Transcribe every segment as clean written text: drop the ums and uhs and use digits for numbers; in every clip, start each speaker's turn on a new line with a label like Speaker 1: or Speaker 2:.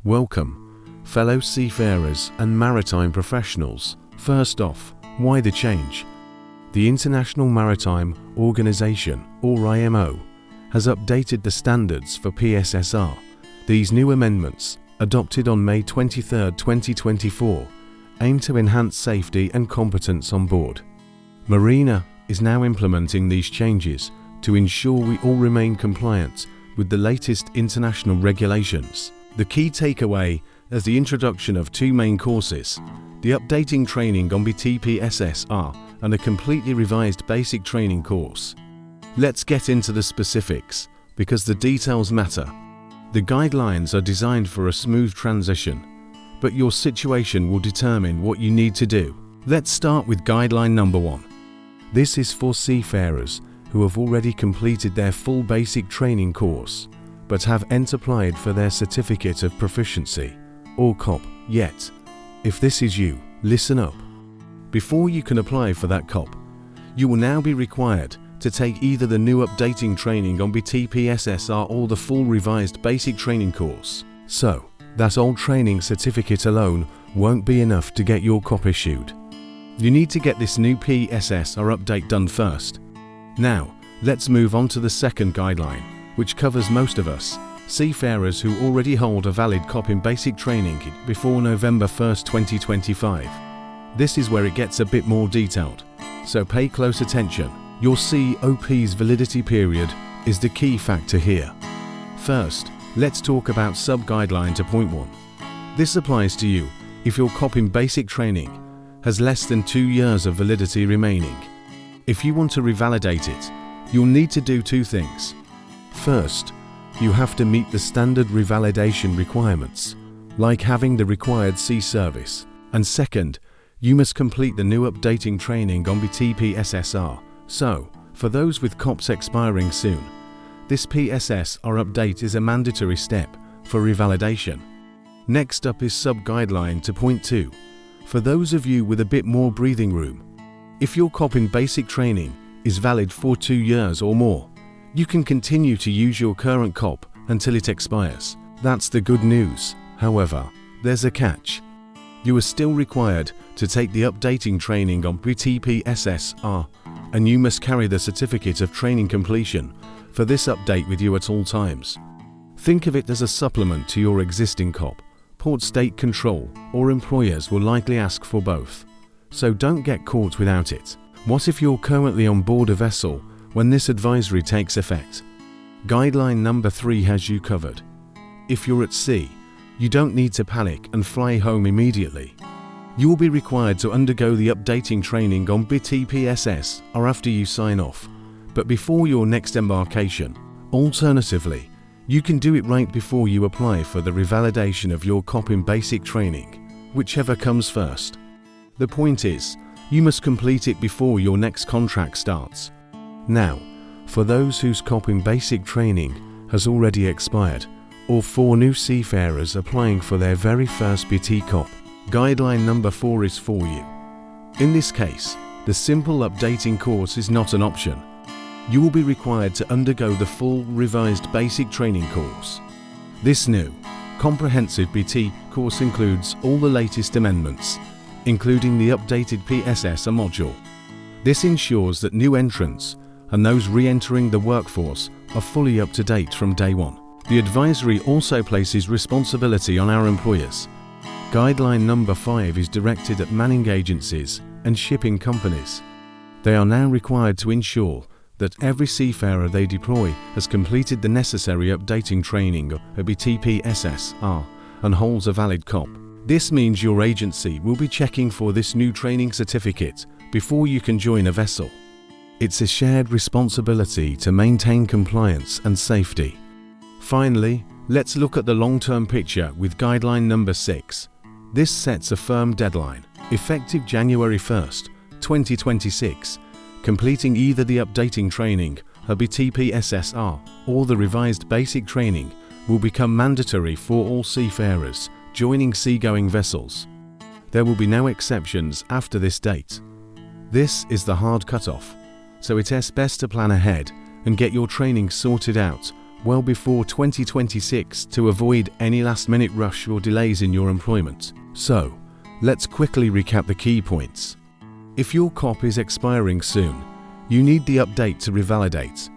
Speaker 1: Welcome, fellow seafarers and maritime professionals. First off, why the change? The International Maritime Organization, or IMO, has updated the standards for PSSR. These new amendments, adopted on May 23, 2024, aim to enhance safety and competence on board. MARINA is now implementing these changes to ensure we all remain compliant with the latest international regulations. The key takeaway is the introduction of two main courses, the updating training on PSSR and a completely revised basic training course. Let's get into the specifics, because the details matter. The guidelines are designed for a smooth transition, but your situation will determine what you need to do. Let's start with guideline number 1. This is for seafarers who have already completed their full basic training course, but haven't applied for their Certificate of Proficiency, or COP, yet. If this is you, listen up. Before you can apply for that COP, you will now be required to take either the new updating training on PSSR or the full revised basic training course. So, that old training certificate alone won't be enough to get your COP issued. You need to get this new PSSR update done first. Now, let's move on to the second guideline, which covers most of us, seafarers who already hold a valid COP in basic training before November 1, 2025. This is where it gets a bit more detailed, so pay close attention. Your COP's validity period is the key factor here. First, let's talk about sub-guideline to point 1. This applies to you if your COP in basic training has less than 2 years of validity remaining. If you want to revalidate it, you'll need to do two things. First, you have to meet the standard revalidation requirements, like having the required sea service. And second, you must complete the new updating training on PSSR. So, for those with COPs expiring soon, this PSSR update is a mandatory step for revalidation. Next up is sub-guideline to point 2. For those of you with a bit more breathing room, if your COP in basic training is valid for 2 years or more, you can continue to use your current COP until it expires. That's the good news. However, there's a catch. You are still required to take the updating training on PSSR, and you must carry the Certificate of Training Completion for this update with you at all times. Think of it as a supplement to your existing COP. Port State Control or employers will likely ask for both, so don't get caught without it. What if you're currently on board a vessel when this advisory takes effect? Guideline number 3 has you covered. If you're at sea, you don't need to panic and fly home immediately. You will be required to undergo the updating training on PSSR after you sign off, but before your next embarkation. Alternatively, you can do it right before you apply for the revalidation of your COP in basic training, whichever comes first. The point is, you must complete it before your next contract starts. Now, for those whose COP in basic training has already expired, or for new seafarers applying for their very first BT COP, guideline number 4 is for you. In this case, the simple updating course is not an option. You will be required to undergo the full revised basic training course. This new, comprehensive BT course includes all the latest amendments, including the updated PSSR module. This ensures that new entrants and those re-entering the workforce are fully up to date from day 1. The advisory also places responsibility on our employers. Guideline number 5 is directed at manning agencies and shipping companies. They are now required to ensure that every seafarer they deploy has completed the necessary updating training of PSSR and holds a valid COP. This means your agency will be checking for this new training certificate before you can join a vessel. It's a shared responsibility to maintain compliance and safety. Finally, let's look at the long-term picture with guideline number 6. This sets a firm deadline, effective January 1st, 2026, completing either the updating training of PSSR or the revised basic training will become mandatory for all seafarers joining seagoing vessels. There will be no exceptions after this date. This is the hard cutoff, so it is best to plan ahead and get your training sorted out well before 2026 to avoid any last-minute rush or delays in your employment. So, let's quickly recap the key points. If your COP is expiring soon, you need the update to revalidate.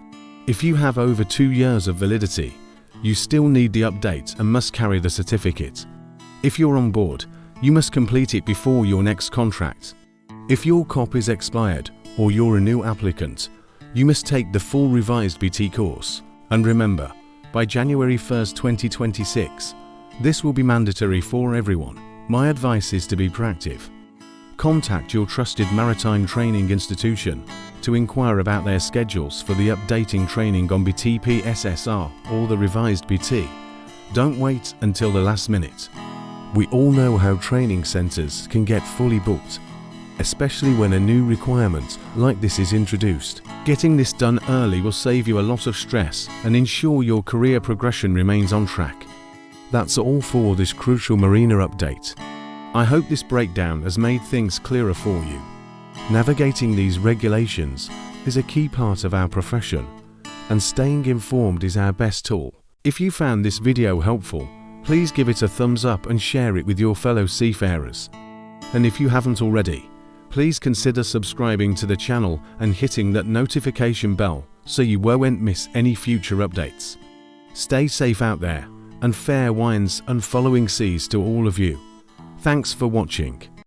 Speaker 1: If you have over 2 years of validity, you still need the update and must carry the certificate. If you're on board, you must complete it before your next contract. If your COP is expired or you're a new applicant, you must take the full revised BT course. And remember, by January 1st, 2026, this will be mandatory for everyone. My advice is to be proactive. Contact your trusted maritime training institution to inquire about their schedules for the updating training on BT PSSR or the revised BT. Don't wait until the last minute. We all know how training centres can get fully booked, especially when a new requirement like this is introduced. Getting this done early will save you a lot of stress and ensure your career progression remains on track. That's all for this crucial MARINA update. I hope this breakdown has made things clearer for you. Navigating these regulations is a key part of our profession, and staying informed is our best tool. If you found this video helpful, please give it a thumbs up and share it with your fellow seafarers. And if you haven't already, please consider subscribing to the channel and hitting that notification bell so you won't miss any future updates. Stay safe out there, and fair winds and following seas to all of you. Thanks for watching.